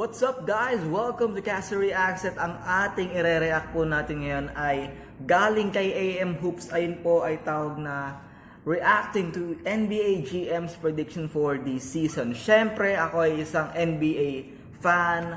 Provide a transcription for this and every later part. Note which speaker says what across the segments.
Speaker 1: What's up guys? Welcome to Cassyy Reacts at ang ating ire-react po natin ngayon ay galing kay AM Hoops. Ayun po ay tawag na reacting to NBA GM's prediction for this season. Syempre ako ay isang NBA fan,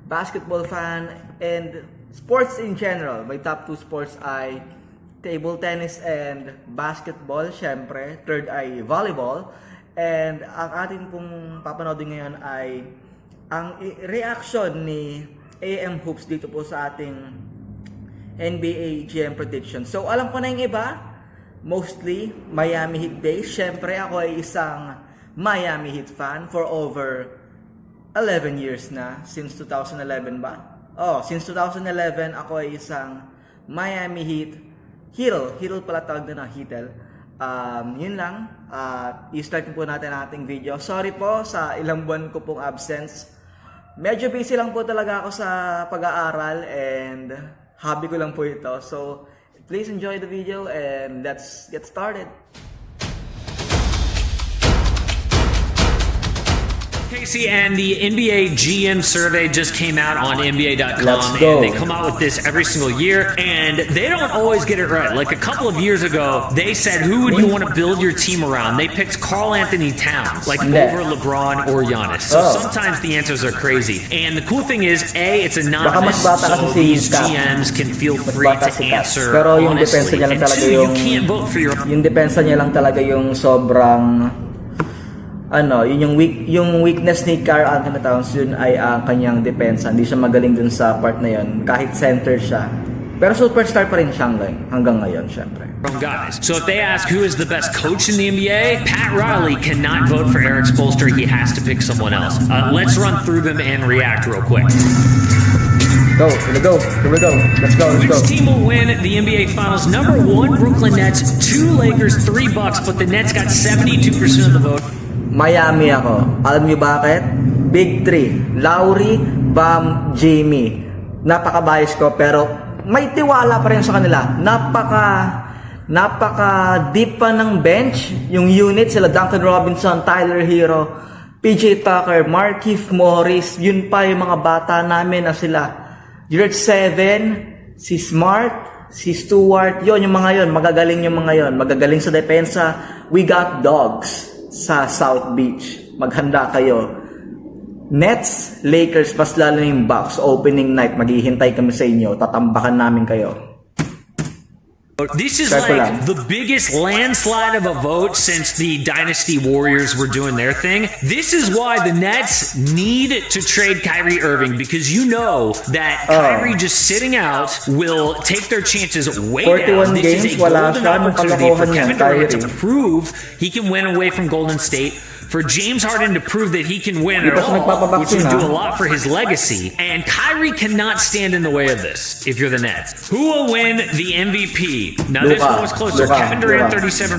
Speaker 1: basketball fan, and sports in general. My top 2 sports ay table tennis and basketball. Syempre, third ay volleyball. And ang ating pong papanoodin ngayon ay ang reaction ni AM Hoops dito po sa ating NBA GM prediction. So alam ko na yung iba, mostly Miami Heat based. Syempre ako ay isang Miami Heat fan for over 11 years na, since 2011 ba? Since 2011 ako ay isang Miami Heat Heel pala tawag na Heatel. Yun lang. I-start po natin ang ating video. Sorry po sa ilang buwan ko pong absence. Medyo busy lang po talaga ako sa pag-aaral and hobby ko lang po ito. So, please enjoy the video and let's get started.
Speaker 2: Casey, and the NBA GM survey just came out on NBA.com,
Speaker 1: go.
Speaker 2: and they come out with this every single year, and they don't always get it right. Like a couple of years ago, they said, who would you want to build your team around? They picked Karl Anthony Towns, like over LeBron or Giannis. So sometimes the answers are crazy. And the cool thing is, A, it's anonymous, so these GMs can feel free to answer honestly. And two, you can't vote for your...
Speaker 1: Yung depensa niya lang talaga yung sobrang... yun yung weakness ni Karl Anthony Towns, yun ay ang kanyang depensa. Hindi siya magaling dun sa part na yun, kahit center siya. Pero superstar pa rin siya hanggang ngayon, syempre.
Speaker 2: Guys, so if they ask who is the best coach in the NBA, Pat Riley cannot vote for Eric Spoelstra. He has to pick someone else. Let's run through them and react real quick.
Speaker 1: Here we go. Let's go.
Speaker 2: Which team will win the NBA Finals? Number 1, Brooklyn Nets. 2, Lakers. 3, Bucks. But the Nets got 72% of the vote.
Speaker 1: Miami ako. Alam niyo bakit? Big 3. Lowry, Bam, Jamie. Napaka-bias ko pero may tiwala pa rin sa kanila. Napaka deep pa ng bench. Yung unit sila Duncan Robinson, Tyler Hero, PJ Tucker, Markieff Morris. Yun pa yung mga bata namin na sila. Grade 7, si Smart, si Stewart. Yun yung mga yun. Magagaling yung mga yun. Magagaling sa depensa. We got dogs sa South Beach. Maghanda kayo. Nets, Lakers, mas lalo yung Bucks. Opening night, maghihintay kami sa inyo. Tatambakan namin kayo.
Speaker 2: This is like the biggest landslide of a vote since the Dynasty Warriors were doing their thing. This is why the Nets need to trade Kyrie Irving, because you know that Kyrie just sitting out will take their chances way down. This is a golden opportunity for Kevin Durant to prove he can win away from Golden State, for James Harden to prove that he can win at all, which would do a lot for his legacy. And Kyrie cannot stand in the way of this if you're the Nets. Who will win the MVP? Now this one was closer. Kevin Durant 37%,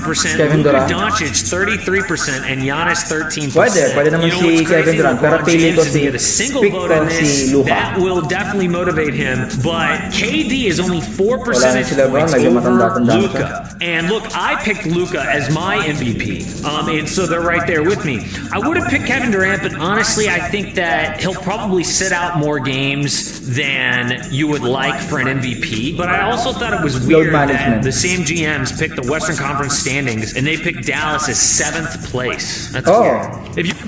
Speaker 2: Luka Doncic 33%, and Giannis 13%.
Speaker 1: Pwede naman si Kevin Durant, pero pili ko si
Speaker 2: get a single vote on this. That will definitely motivate him. But KD is only 4 percentage points over Luka. And look, I picked Luka as my MVP. And so they're right there with me. I would have picked Kevin Durant, but honestly, I think that he'll probably sit out more games than you would like for an MVP. But I also thought it was weird that the same GMs picked the Western Conference standings and they picked Dallas as 7th place. That's weird. If you're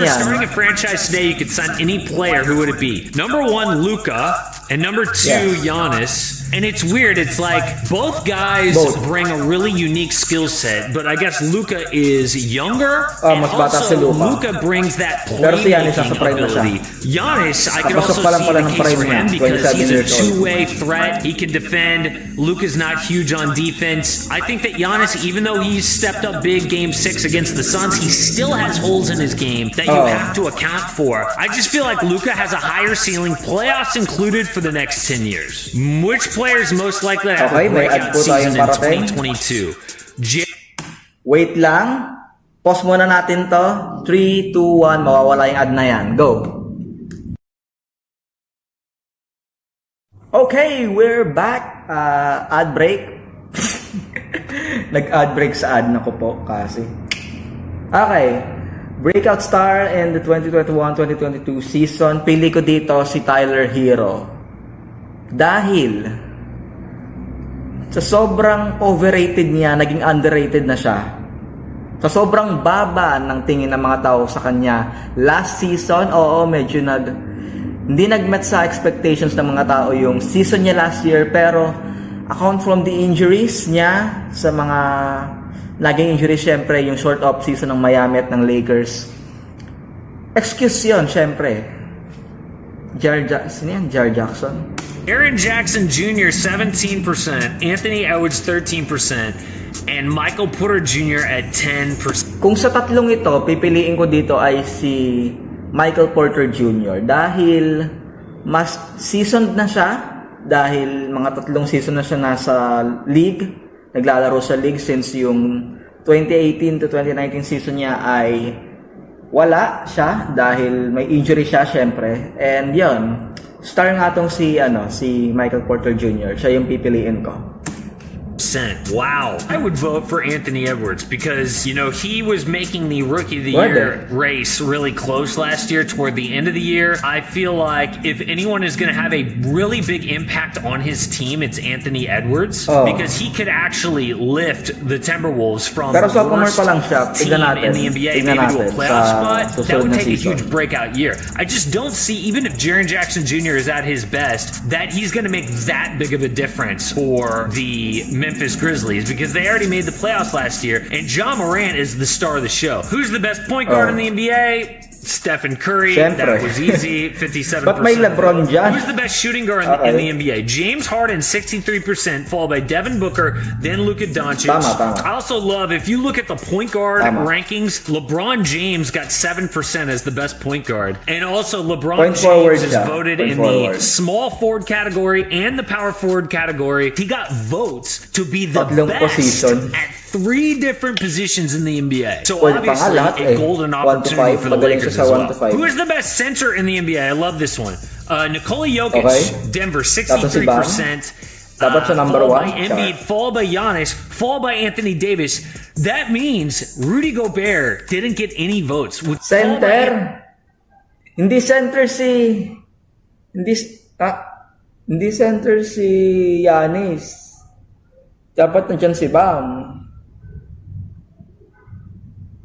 Speaker 2: starting a franchise today, you could sign any player. Who would it be? Number 1, Luka, and number 2, Giannis. And it's weird. It's like both guys bring a really unique skill set, but I guess Luka is younger. And also, Luka brings that playmaking ability. Giannis, I could also see the case for him because he's a two-way threat. He can defend. Luka's not huge on defense. I think that Giannis, even though he's stepped up big Game 6 against the Suns, he still has holes in his game that you have to account for. I just feel like Luka has a higher ceiling, playoffs included, for the next 10 years. Which player is most likely to have a breakout season in 2022?
Speaker 1: Wait lang. Pause muna natin to. 3, 2, 1. Mawawala yung ad na yan. Go. Okay, we're back. Ad break. Nag-ad break sa ad na ko po kasi. Okay. breakout star in the 2021-2022 season, pili ko dito si Tyler Hero. Dahil sa sobrang overrated niya, naging underrated na siya. Sa sobrang baba ng tingin ng mga tao sa kanya last season, oo, medyo hindi nag-met sa expectations ng mga tao yung season niya last year, pero account from the injuries niya, sa mga naging injuries, syempre yung short off season ng Miami at ng Lakers, excuse yun, syempre. Jar Jackson?
Speaker 2: Aaron Jackson Jr. 17%, Anthony Edwards 13%, and Michael Porter Jr. at 10%.
Speaker 1: Kung sa tatlong ito, pipiliin ko dito ay si Michael Porter Jr. dahil mas seasoned na siya, dahil mga tatlong season na siya nasa league, naglalaro sa league since yung 2018 to 2019 season niya ay wala siya dahil may injury siya syempre. And yun, star nga tong si Michael Porter Jr. Siya yung pipiliin ko.
Speaker 2: Wow. I would vote for Anthony Edwards because, you know, he was making the Rookie of the Year race really close last year toward the end of the year. I feel like if anyone is going to have a really big impact on his team, it's Anthony Edwards because he could actually lift the Timberwolves from the worst team in the NBA maybe to a playoff spot. That would take a huge breakout year. I just don't see, even if Jaren Jackson Jr. is at his best, that he's going to make that big of a difference for the Memphis Grizzlies because they already made the playoffs last year, and Ja Morant is the star of the show. Who's the best point guard in the NBA? Stephen Curry. That was easy, 57%.
Speaker 1: But may LeBron dyan.
Speaker 2: Who's the best shooting guard in the NBA? James Harden, 63%, followed by Devin Booker, then Luka Doncic. I also love, if you look at the point guard rankings, LeBron James got 7% as the best point guard. And also LeBron James is voted in the small forward category and the power forward category. He got votes to be the best at 3 different positions in the NBA. So obviously a golden opportunity for the Lakers as well. Who is the best center in the NBA? I love this one. Nikola Jokic, Denver, 63%. Followed by Embiid, followed by Giannis, followed by Anthony Davis. That means Rudy Gobert didn't get any votes.
Speaker 1: Center? Hindi center si Giannis. Dapat nandiyan si Bam.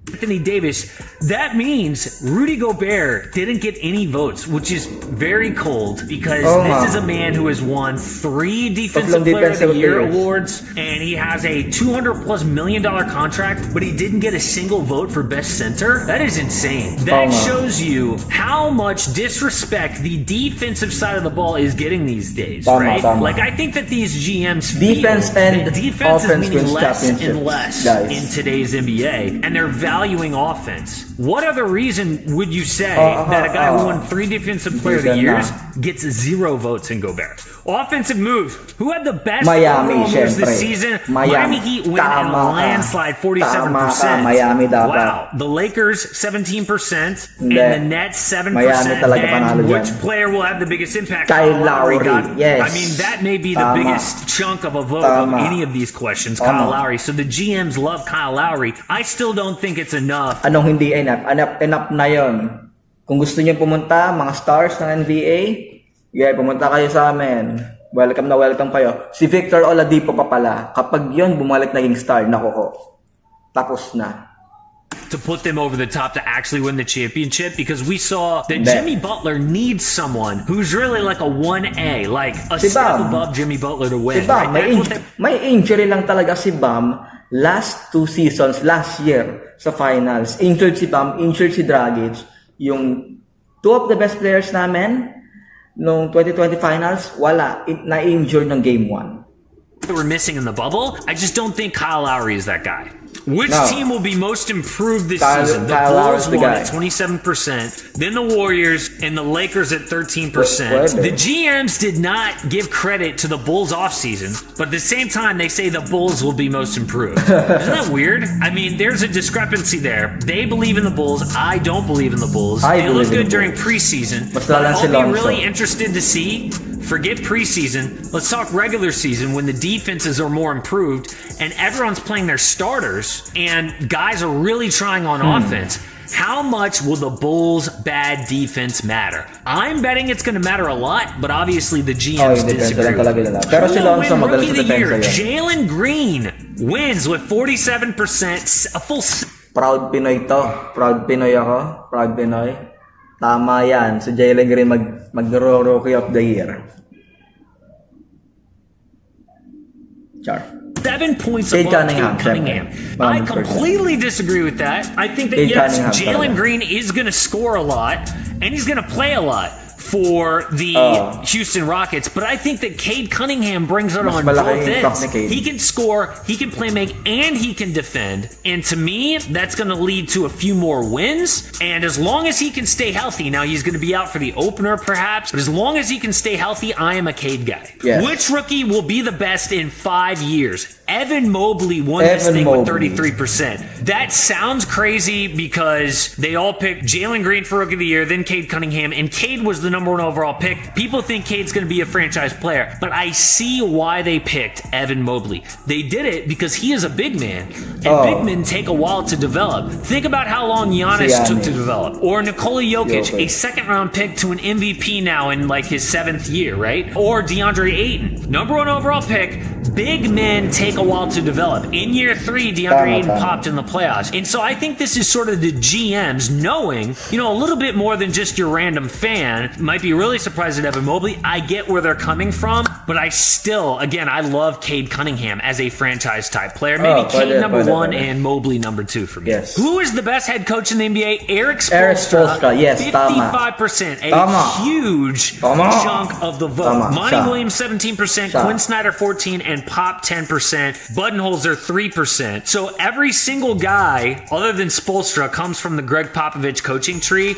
Speaker 2: Anthony Davis, that means Rudy Gobert didn't get any votes, which is very cold because this is a man who has won 3 Defensive Player of the Year awards, and he has a $200+ million contract, but he didn't get a single vote for Best Center. That is insane. That shows you how much disrespect the defensive side of the ball is getting these days, right? Like, I think that these GMs
Speaker 1: defense and
Speaker 2: defense is meaning less and
Speaker 1: championships,
Speaker 2: less
Speaker 1: guys,
Speaker 2: in today's NBA, and they're valuing offense. What other reason would you say that a guy who won 3 Defensive Player of the Years gets 0 votes in Gobert? Offensive moves. Who had the best overall moves this season? Miami Heat win in a landslide, 47%. Wow. The Lakers, 17%. And the Nets, 7%. And which player will have the biggest impact?
Speaker 1: Kyle Lowry. Yes.
Speaker 2: I mean, that may be the biggest chunk of a vote of any of these questions, Kyle Lowry. So the GMs love Kyle Lowry. I still don't think it's enough.
Speaker 1: Anong hindi enough? Enough na yon. Kung gusto niyo pumunta, mga stars ng NBA, pumunta kayo sa amin. Welcome na welcome kayo. Si Victor Oladipo pa pala. Kapag yon bumalik naging star, nakuko. Tapos na.
Speaker 2: To put them over the top to actually win the championship, because we saw that Jimmy Butler needs someone who's really like a 1A, like a step above Jimmy Butler to win.
Speaker 1: Si Bam, may injury lang talaga si Bam last 2 seasons, last year sa finals. Injured si Bam, injured si Dragic. Yung 2 of the best players namin nung 2020 finals, wala. Na-injured ng game 1.
Speaker 2: That we're missing in the bubble, I just don't think Kyle Lowry is that guy. Which team will be most improved this season? The Bulls won at 27%, then the Warriors, and the Lakers at 13%. The GMs did not give credit to the Bulls offseason, but at the same time, they say the Bulls will be most improved. Isn't that weird? I mean, there's a discrepancy there. They believe in the Bulls. I don't believe in the Bulls. They look good during preseason, but I'll be really interested to see. Forget preseason. Let's talk regular season when the defenses are more improved and everyone's playing their starters and guys are really trying on offense. how much will the Bulls' bad defense matter? I'm betting it's going to matter a lot, but obviously the GMs disagree.
Speaker 1: Pero si Lonzo magaling
Speaker 2: Rookie of
Speaker 1: sa
Speaker 2: the year,
Speaker 1: depensa yun.
Speaker 2: Jalen Green wins with 47%, a full...
Speaker 1: Proud Pinoy to. Proud Pinoy ako. Proud Pinoy. Tama yan. Si Jalen Green mag-rookie of the year. Char.
Speaker 2: 7 points
Speaker 1: Cade
Speaker 2: above
Speaker 1: Cunningham,
Speaker 2: Cade Cunningham.
Speaker 1: siyempre.
Speaker 2: I
Speaker 1: 100%.
Speaker 2: completely disagree with that. I think that,
Speaker 1: Cade
Speaker 2: yes,
Speaker 1: Cunningham
Speaker 2: Jalen
Speaker 1: talaga.
Speaker 2: Green is going to score a lot, and he's going to play a lot for the Houston Rockets, but I think that Cade Cunningham brings it
Speaker 1: Mas
Speaker 2: on
Speaker 1: malaki
Speaker 2: both
Speaker 1: yung impact
Speaker 2: ends.
Speaker 1: ni Cade.
Speaker 2: He can score, he can play make, and he can defend. And to me, that's going to lead to a few more wins. And as long as he can stay healthy, now he's going to be out for the opener perhaps, but as long as he can stay healthy, I am a Cade guy.
Speaker 1: Yes.
Speaker 2: Which rookie will be the best in 5 years? Evan Mobley won this thing with 33%. That sounds crazy because they all picked Jalen Green for Rookie of the Year, then Cade Cunningham, and Cade was the #1 overall pick. People think Cade's going to be a franchise player, but I see why they picked Evan Mobley. They did it because he is a big man, and big men take a while to develop. Think about how long Giannis took to develop, or Nikola Jokic, a second-round pick to an MVP now in like his 7th year, right? Or DeAndre Ayton, #1 overall pick. Big men take a while to develop. In year 3, DeAndre Ayton popped in the playoffs. And so I think this is sort of the GMs knowing, you know, a little bit more than just your random fan. Might be really surprised at Evan Mobley. I get where they're coming from, but I still, again, I love Cade Cunningham as a franchise type player. Maybe Cade #1 and Mobley #2 for me.
Speaker 1: Yes.
Speaker 2: Who is the best head coach in the NBA? Eric
Speaker 1: Eric
Speaker 2: Spoelstra.
Speaker 1: Spoelstra, yes,
Speaker 2: 55%. A huge chunk of the vote. Monty Williams 17%, Quinn Snyder 14%, and Pop 10%. Budenholzer 3%. So every single guy other than Spoelstra comes from the Greg Popovich coaching tree.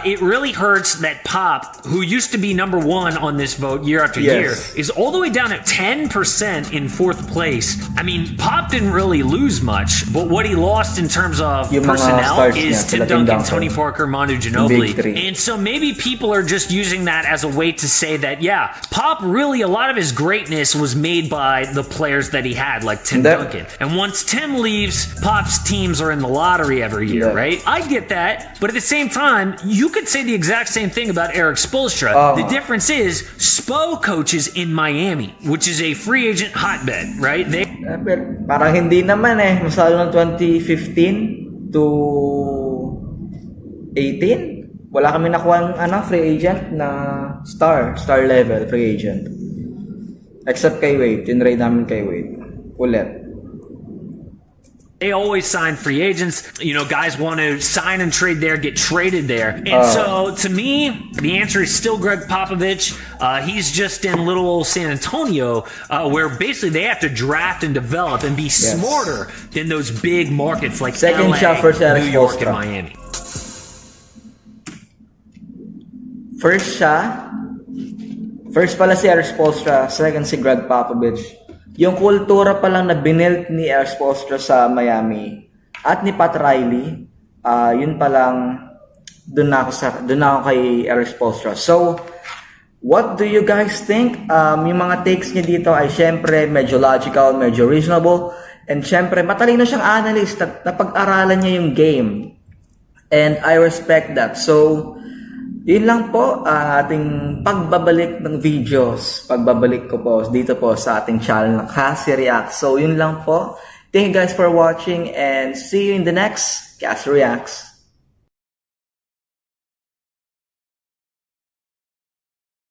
Speaker 2: It really hurts that Pop, who used to be #1 on this vote year after year, is all the way down at 10% in 4th place. I mean, Pop didn't really lose much, but what he lost in terms of personnel is Tim Duncan, Tony Parker, Manu Ginobili. And so maybe people are just using that as a way to say that, yeah, Pop really, a lot of his greatness was made by the players that he had, like Tim Duncan. And once Tim leaves, Pop's teams are in the lottery every year, right? I get that, but at the same time, you could say the exact same thing about Eric Spoelstra. The difference is, Spo coaches in Miami, which is a free agent hotbed, right?
Speaker 1: Parang hindi naman eh. Masalo ng 2015 to 18. Wala kami nakuha free agent na star level free agent. Except kay Wade. Tinrade namin kay Wade. Ulit.
Speaker 2: They always sign free agents. You know, guys want to sign and trade there, get traded there. And so, to me, the answer is still Greg Popovich. He's just in little old San Antonio, where basically they have to draft and develop and be smarter than those big markets like LA, New York, and Miami.
Speaker 1: First pala si Eric Spoelstra, second si Greg Popovich. Yung kultura pa lang na binilt ni Eric Spoelstra sa Miami at ni Pat Riley, yun pa lang dun na ako kay Eric Spoelstra. So, what do you guys think? Yung mga takes niya dito ay syempre medyo logical, medyo reasonable, and syempre matalino siyang analyst, napag-aralan niya yung game. And I respect that. So, yun lang po ang ating pagbabalik ng videos. Pagbabalik ko po dito po sa ating channel na Cassyy Reacts. So yun lang po. Thank you guys for watching and see you in the next Cassyy Reacts.